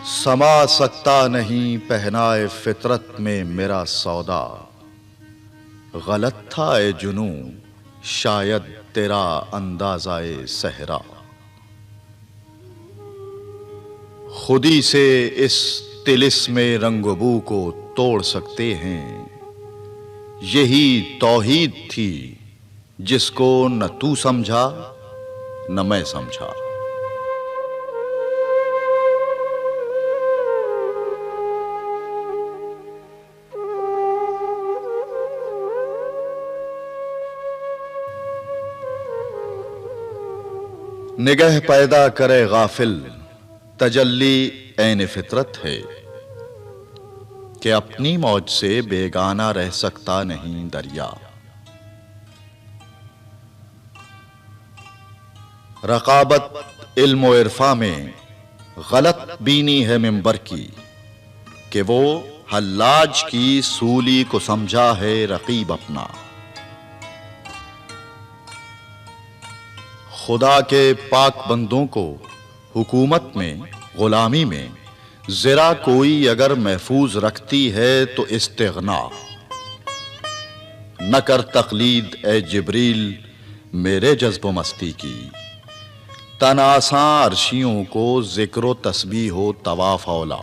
समा सकता नहीं पहनाए फितरत में मेरा सौदा। गलत था ए जुनूं शायद तेरा अंदाज़ाए सहरा। खुदी से इस तिलिस्मे रंगबू को तोड़ सकते हैं। यही तौहीद थी जिसको न तू समझा न मैं समझा। निगह पैदा करे गाफिल तजल्ली ऐन फितरत है कि अपनी मौज से बेगाना रह सकता नहीं दरिया। रकाबत इल्म व इरफा में गलत बीनी है मिंबर की कि वो हल्लाज की सूली को समझा है रकीब अपना। खुदा के पाक बंदों को हुकूमत में गुलामी में ज़रा कोई अगर महफूज रखती है तो इस्तिग़ना। न कर तक़लीद ए जिब्रील मेरे जज्ब मस्ती की, तन आसां अर्शियों को ज़िक्र व तस्बीह हो तवाफ़ औला।